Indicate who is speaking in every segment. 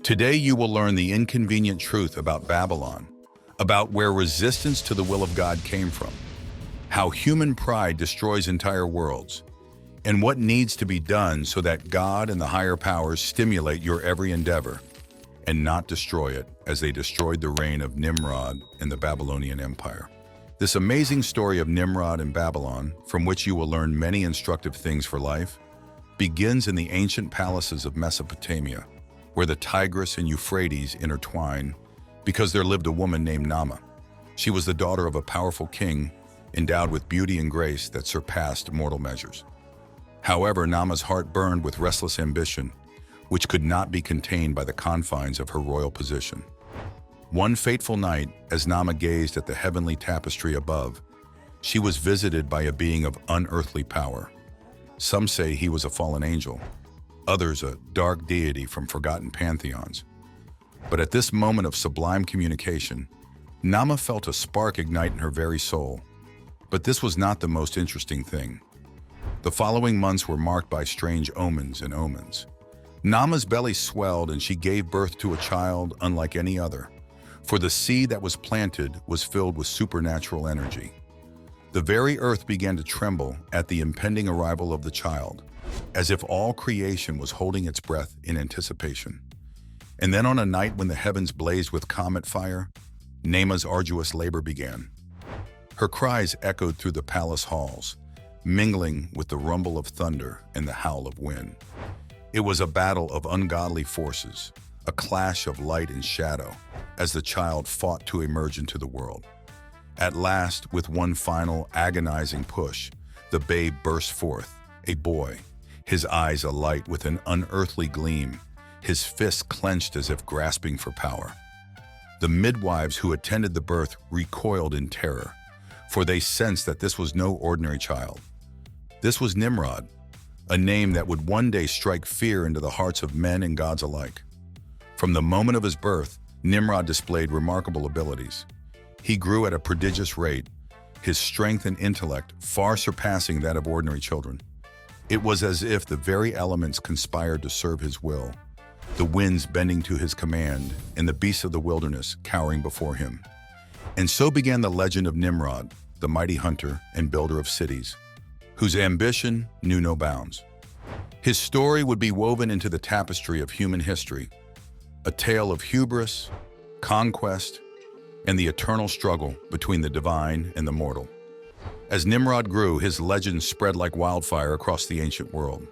Speaker 1: Today you will learn the inconvenient truth about Babylon, about where resistance to the will of God came from, how human pride destroys entire worlds, and what needs to be done so that God and the higher powers stimulate your every endeavor and not destroy it as they destroyed the reign of Nimrod in the Babylonian Empire. This amazing story of Nimrod and Babylon, from which you will learn many instructive things for life, begins in the ancient palaces of Mesopotamia, where the Tigris and Euphrates intertwine, because there lived a woman named Nama. She was the daughter of a powerful king, endowed with beauty and grace that surpassed mortal measures. However, Nama's heart burned with restless ambition, which could not be contained by the confines of her royal position. One fateful night, as Nama gazed at the heavenly tapestry above, she was visited by a being of unearthly power. Some say he was a fallen angel, others a dark deity from forgotten pantheons. But at this moment of sublime communication, Nama felt a spark ignite in her very soul. But this was not the most interesting thing. The following months were marked by strange omens and omens. Nama's belly swelled and she gave birth to a child unlike any other, for the seed that was planted was filled with supernatural energy. The very earth began to tremble at the impending arrival of the child, as if all creation was holding its breath in anticipation. And then on a night when the heavens blazed with comet fire, Nama's arduous labor began. Her cries echoed through the palace halls, mingling with the rumble of thunder and the howl of wind. It was a battle of ungodly forces, a clash of light and shadow, as the child fought to emerge into the world. At last, with one final agonizing push, the babe burst forth, a boy, his eyes alight with an unearthly gleam, his fists clenched as if grasping for power. The midwives who attended the birth recoiled in terror, for they sensed that this was no ordinary child. This was Nimrod, a name that would one day strike fear into the hearts of men and gods alike. From the moment of his birth, Nimrod displayed remarkable abilities. He grew at a prodigious rate, his strength and intellect far surpassing that of ordinary children. It was as if the very elements conspired to serve his will, the winds bending to his command and the beasts of the wilderness cowering before him. And so began the legend of Nimrod, the mighty hunter and builder of cities, whose ambition knew no bounds. His story would be woven into the tapestry of human history, a tale of hubris, conquest, and the eternal struggle between the divine and the mortal. As Nimrod grew, his legend spread like wildfire across the ancient world.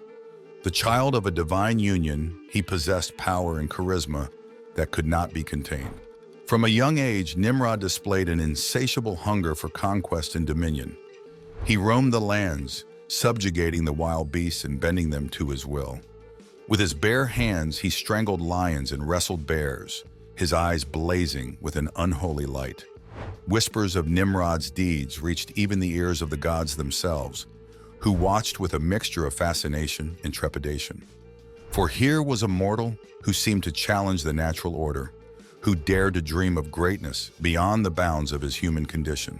Speaker 1: The child of a divine union, he possessed power and charisma that could not be contained. From a young age, Nimrod displayed an insatiable hunger for conquest and dominion. He roamed the lands, subjugating the wild beasts and bending them to his will. With his bare hands, he strangled lions and wrestled bears, his eyes blazing with an unholy light. Whispers of Nimrod's deeds reached even the ears of the gods themselves, who watched with a mixture of fascination and trepidation. For here was a mortal who seemed to challenge the natural order, who dared to dream of greatness beyond the bounds of his human condition.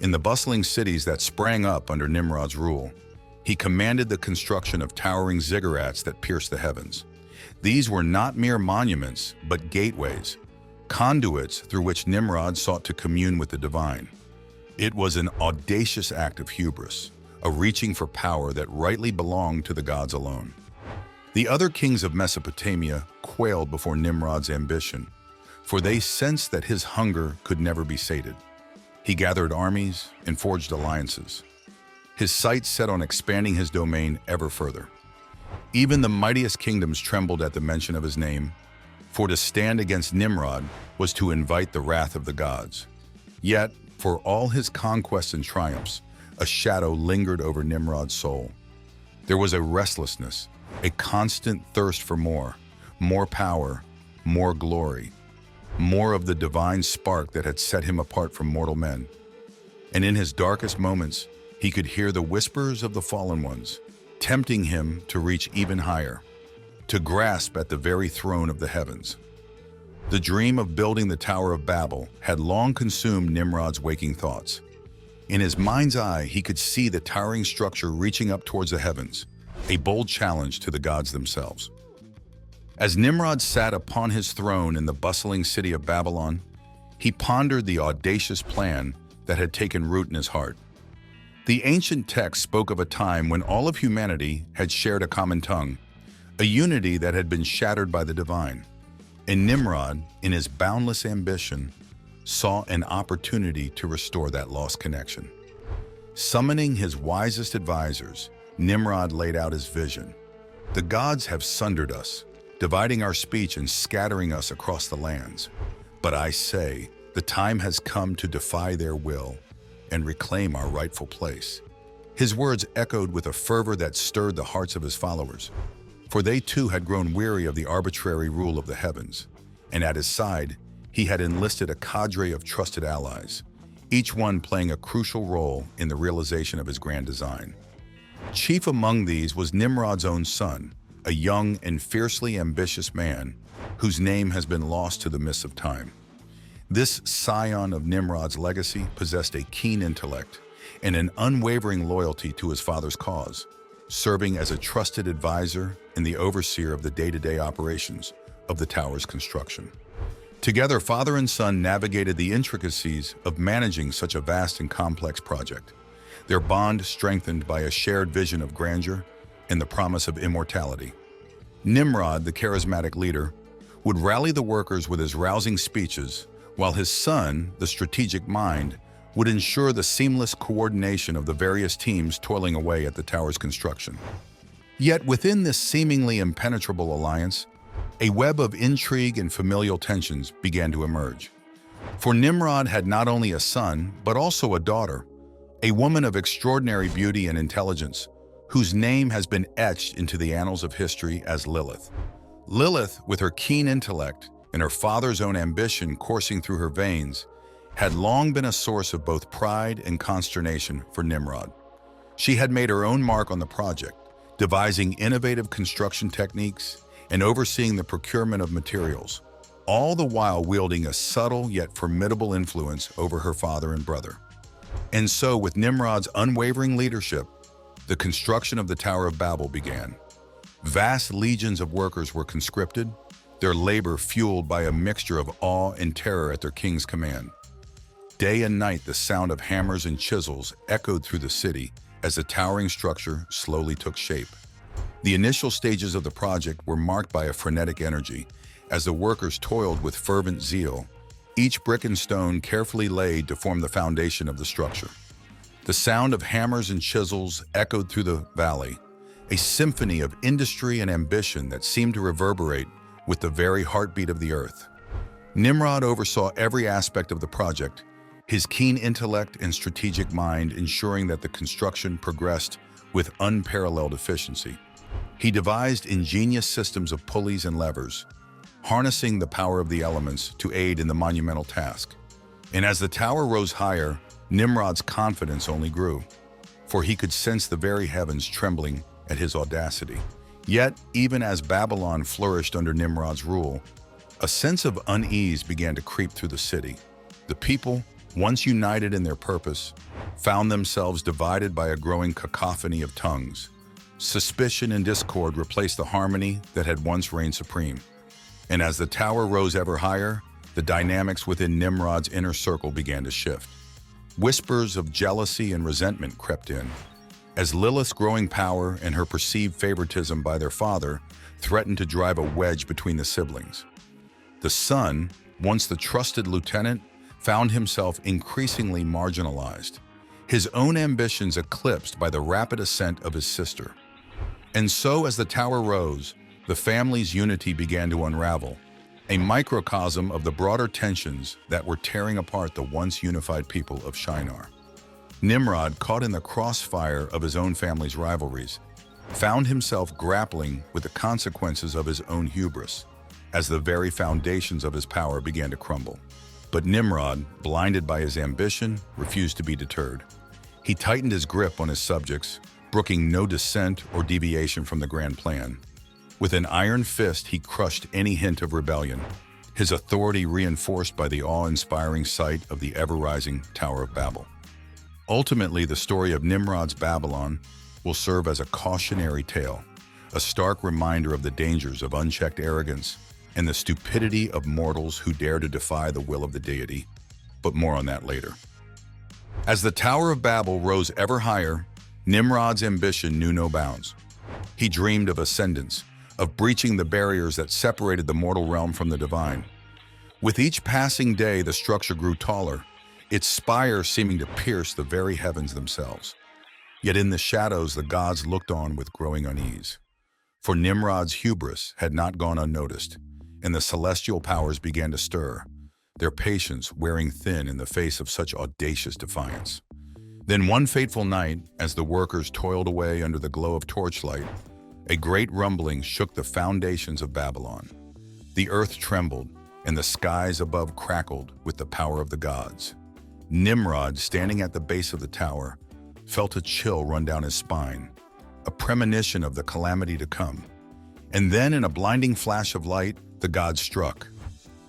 Speaker 1: In the bustling cities that sprang up under Nimrod's rule, he commanded the construction of towering ziggurats that pierced the heavens. These were not mere monuments, but gateways, conduits through which Nimrod sought to commune with the divine. It was an audacious act of hubris, a reaching for power that rightly belonged to the gods alone. The other kings of Mesopotamia quailed before Nimrod's ambition, for they sensed that his hunger could never be sated. He gathered armies and forged alliances, his sights set on expanding his domain ever further. Even the mightiest kingdoms trembled at the mention of his name, for to stand against Nimrod was to invite the wrath of the gods. Yet, for all his conquests and triumphs, a shadow lingered over Nimrod's soul. There was a restlessness, a constant thirst for more power, more glory, more of the divine spark that had set him apart from mortal men. And in his darkest moments, he could hear the whispers of the fallen ones, tempting him to reach even higher, to grasp at the very throne of the heavens. The dream of building the Tower of Babel had long consumed Nimrod's waking thoughts. In his mind's eye, he could see the towering structure reaching up towards the heavens, a bold challenge to the gods themselves. As Nimrod sat upon his throne in the bustling city of Babylon, he pondered the audacious plan that had taken root in his heart. The ancient text spoke of a time when all of humanity had shared a common tongue, a unity that had been shattered by the divine. And Nimrod, in his boundless ambition, saw an opportunity to restore that lost connection. Summoning his wisest advisors, Nimrod laid out his vision. The gods have sundered us, dividing our speech and scattering us across the lands. But I say, the time has come to defy their will and reclaim our rightful place. His words echoed with a fervor that stirred the hearts of his followers, for they too had grown weary of the arbitrary rule of the heavens, and at his side, he had enlisted a cadre of trusted allies, each one playing a crucial role in the realization of his grand design. Chief among these was Nimrod's own son, a young and fiercely ambitious man whose name has been lost to the mists of time. This scion of Nimrod's legacy possessed a keen intellect and an unwavering loyalty to his father's cause, serving as a trusted advisor and the overseer of the day-to-day operations of the tower's construction. Together, father and son navigated the intricacies of managing such a vast and complex project, their bond strengthened by a shared vision of grandeur and the promise of immortality. Nimrod, the charismatic leader, would rally the workers with his rousing speeches, while his son, the strategic mind, would ensure the seamless coordination of the various teams toiling away at the tower's construction. Yet within this seemingly impenetrable alliance, a web of intrigue and familial tensions began to emerge. For Nimrod had not only a son, but also a daughter, a woman of extraordinary beauty and intelligence, whose name has been etched into the annals of history as Lilith. Lilith, with her keen intellect and her father's own ambition coursing through her veins, had long been a source of both pride and consternation for Nimrod. She had made her own mark on the project, devising innovative construction techniques and overseeing the procurement of materials, all the while wielding a subtle yet formidable influence over her father and brother. And so, with Nimrod's unwavering leadership, the construction of the Tower of Babel began. Vast legions of workers were conscripted, their labor fueled by a mixture of awe and terror at their king's command. Day and night, the sound of hammers and chisels echoed through the city as the towering structure slowly took shape. The initial stages of the project were marked by a frenetic energy as the workers toiled with fervent zeal, each brick and stone carefully laid to form the foundation of the structure. The sound of hammers and chisels echoed through the valley, a symphony of industry and ambition that seemed to reverberate with the very heartbeat of the earth. Nimrod oversaw every aspect of the project, his keen intellect and strategic mind ensuring that the construction progressed with unparalleled efficiency. He devised ingenious systems of pulleys and levers, harnessing the power of the elements to aid in the monumental task. And as the tower rose higher, Nimrod's confidence only grew, for he could sense the very heavens trembling at his audacity. Yet, even as Babylon flourished under Nimrod's rule, a sense of unease began to creep through the city. The people, once united in their purpose, found themselves divided by a growing cacophony of tongues. Suspicion and discord replaced the harmony that had once reigned supreme. And as the tower rose ever higher, the dynamics within Nimrod's inner circle began to shift. Whispers of jealousy and resentment crept in, as Lilith's growing power and her perceived favoritism by their father threatened to drive a wedge between the siblings. The son, once the trusted lieutenant, found himself increasingly marginalized, his own ambitions eclipsed by the rapid ascent of his sister. And so, as the tower rose, the family's unity began to unravel, a microcosm of the broader tensions that were tearing apart the once unified people of Shinar. Nimrod, caught in the crossfire of his own family's rivalries, found himself grappling with the consequences of his own hubris, as the very foundations of his power began to crumble. But Nimrod, blinded by his ambition, refused to be deterred. He tightened his grip on his subjects, brooking no dissent or deviation from the grand plan. With an iron fist, he crushed any hint of rebellion, his authority reinforced by the awe-inspiring sight of the ever-rising Tower of Babel. Ultimately, the story of Nimrod's Babylon will serve as a cautionary tale, a stark reminder of the dangers of unchecked arrogance and the stupidity of mortals who dare to defy the will of the deity, but more on that later. As the Tower of Babel rose ever higher, Nimrod's ambition knew no bounds. He dreamed of ascendance, of breaching the barriers that separated the mortal realm from the divine. With each passing day, the structure grew taller, its spire seeming to pierce the very heavens themselves. Yet in the shadows, the gods looked on with growing unease. For Nimrod's hubris had not gone unnoticed, and the celestial powers began to stir, their patience wearing thin in the face of such audacious defiance. Then one fateful night, as the workers toiled away under the glow of torchlight, a great rumbling shook the foundations of Babylon. The earth trembled, and the skies above crackled with the power of the gods. Nimrod, standing at the base of the tower, felt a chill run down his spine, a premonition of the calamity to come. And then, in a blinding flash of light, the gods struck.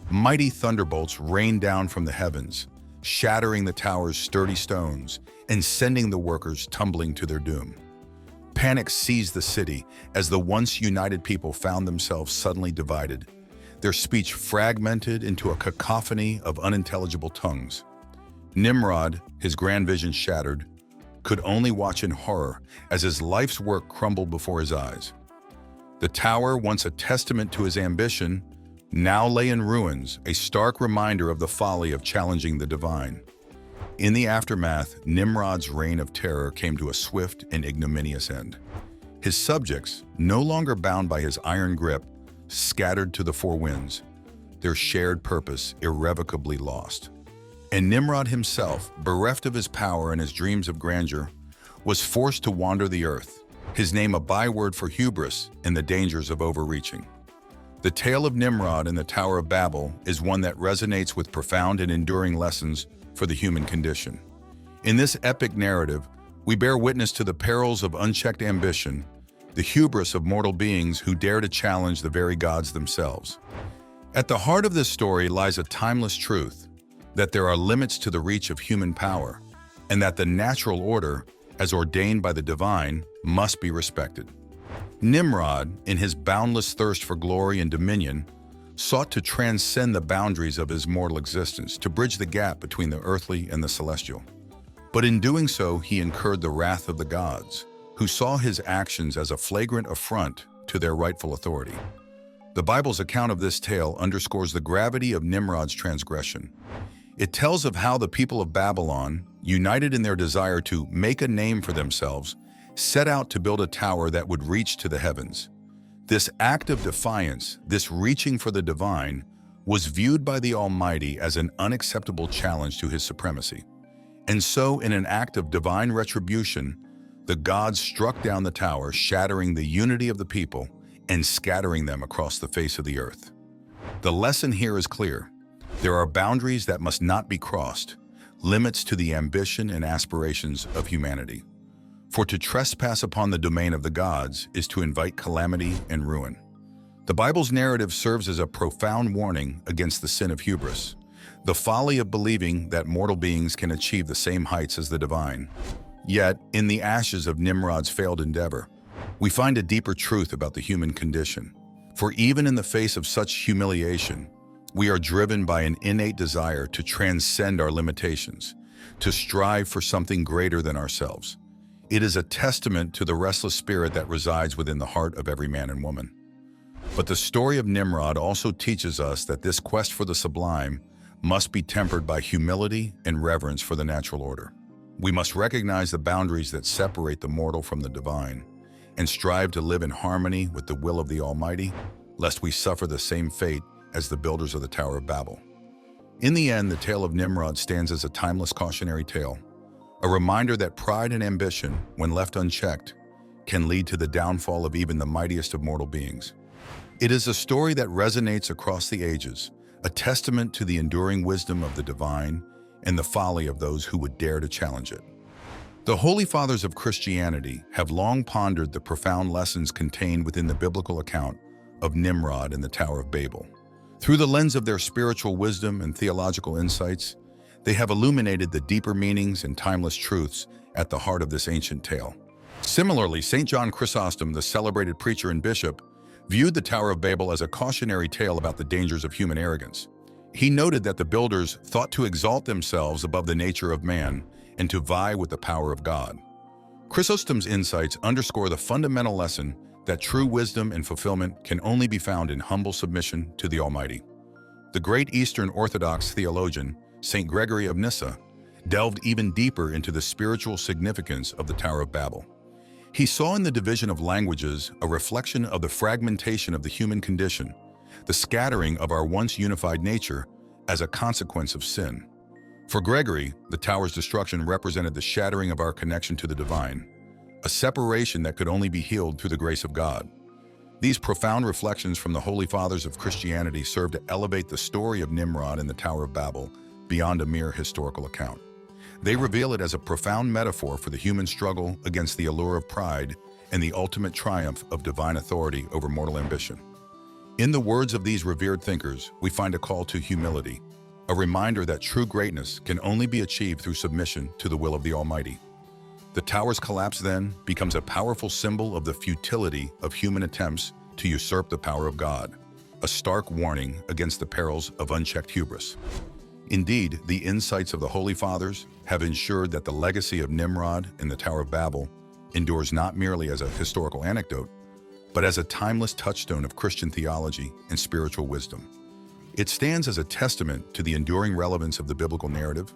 Speaker 1: Mighty thunderbolts rained down from the heavens, shattering the tower's sturdy stones and sending the workers tumbling to their doom. Panic seized the city as the once united people found themselves suddenly divided, their speech fragmented into a cacophony of unintelligible tongues. Nimrod, his grand vision shattered, could only watch in horror as his life's work crumbled before his eyes. The tower, once a testament to his ambition, now lay in ruins, a stark reminder of the folly of challenging the divine. In the aftermath, Nimrod's reign of terror came to a swift and ignominious end. His subjects, no longer bound by his iron grip, scattered to the four winds, their shared purpose irrevocably lost. And Nimrod himself, bereft of his power and his dreams of grandeur, was forced to wander the earth, his name a byword for hubris and the dangers of overreaching. The tale of Nimrod and the Tower of Babel is one that resonates with profound and enduring lessons for the human condition. In this epic narrative, we bear witness to the perils of unchecked ambition, the hubris of mortal beings who dare to challenge the very gods themselves. At the heart of this story lies a timeless truth, that there are limits to the reach of human power, and that the natural order, as ordained by the divine, must be respected. Nimrod, in his boundless thirst for glory and dominion, sought to transcend the boundaries of his mortal existence, to bridge the gap between the earthly and the celestial. But in doing so, he incurred the wrath of the gods, who saw his actions as a flagrant affront to their rightful authority. The Bible's account of this tale underscores the gravity of Nimrod's transgression. It tells of how the people of Babylon, united in their desire to make a name for themselves, set out to build a tower that would reach to the heavens. This act of defiance, this reaching for the divine, was viewed by the Almighty as an unacceptable challenge to his supremacy. And so, in an act of divine retribution, the gods struck down the tower, shattering the unity of the people and scattering them across the face of the earth. The lesson here is clear. There are boundaries that must not be crossed, limits to the ambition and aspirations of humanity. For to trespass upon the domain of the gods is to invite calamity and ruin. The Bible's narrative serves as a profound warning against the sin of hubris, the folly of believing that mortal beings can achieve the same heights as the divine. Yet, in the ashes of Nimrod's failed endeavor, we find a deeper truth about the human condition. For even in the face of such humiliation, we are driven by an innate desire to transcend our limitations, to strive for something greater than ourselves. It is a testament to the restless spirit that resides within the heart of every man and woman. But the story of Nimrod also teaches us that this quest for the sublime must be tempered by humility and reverence for the natural order. We must recognize the boundaries that separate the mortal from the divine and strive to live in harmony with the will of the Almighty, lest we suffer the same fate as the builders of the Tower of Babel. In the end, the tale of Nimrod stands as a timeless cautionary tale, a reminder that pride and ambition, when left unchecked, can lead to the downfall of even the mightiest of mortal beings. It is a story that resonates across the ages, a testament to the enduring wisdom of the divine and the folly of those who would dare to challenge it. The Holy Fathers of Christianity have long pondered the profound lessons contained within the biblical account of Nimrod and the Tower of Babel. Through the lens of their spiritual wisdom and theological insights, they have illuminated the deeper meanings and timeless truths at the heart of this ancient tale. Similarly, St. John Chrysostom, the celebrated preacher and bishop, viewed the Tower of Babel as a cautionary tale about the dangers of human arrogance. He noted that the builders thought to exalt themselves above the nature of man and to vie with the power of God. Chrysostom's insights underscore the fundamental lesson that true wisdom and fulfillment can only be found in humble submission to the Almighty. The great Eastern Orthodox theologian, St. Gregory of Nyssa, delved even deeper into the spiritual significance of the Tower of Babel. He saw in the division of languages a reflection of the fragmentation of the human condition, the scattering of our once unified nature as a consequence of sin. For Gregory, the tower's destruction represented the shattering of our connection to the divine, a separation that could only be healed through the grace of God. These profound reflections from the Holy Fathers of Christianity serve to elevate the story of Nimrod and the Tower of Babel beyond a mere historical account. They reveal it as a profound metaphor for the human struggle against the allure of pride and the ultimate triumph of divine authority over mortal ambition. In the words of these revered thinkers, we find a call to humility, a reminder that true greatness can only be achieved through submission to the will of the Almighty. The tower's collapse then becomes a powerful symbol of the futility of human attempts to usurp the power of God, a stark warning against the perils of unchecked hubris. Indeed, the insights of the Holy Fathers have ensured that the legacy of Nimrod and the Tower of Babel endures not merely as a historical anecdote, but as a timeless touchstone of Christian theology and spiritual wisdom. It stands as a testament to the enduring relevance of the biblical narrative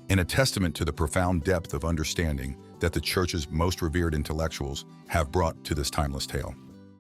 Speaker 1: and a testament to the profound depth of understanding that the Church's most revered intellectuals have brought to this timeless tale.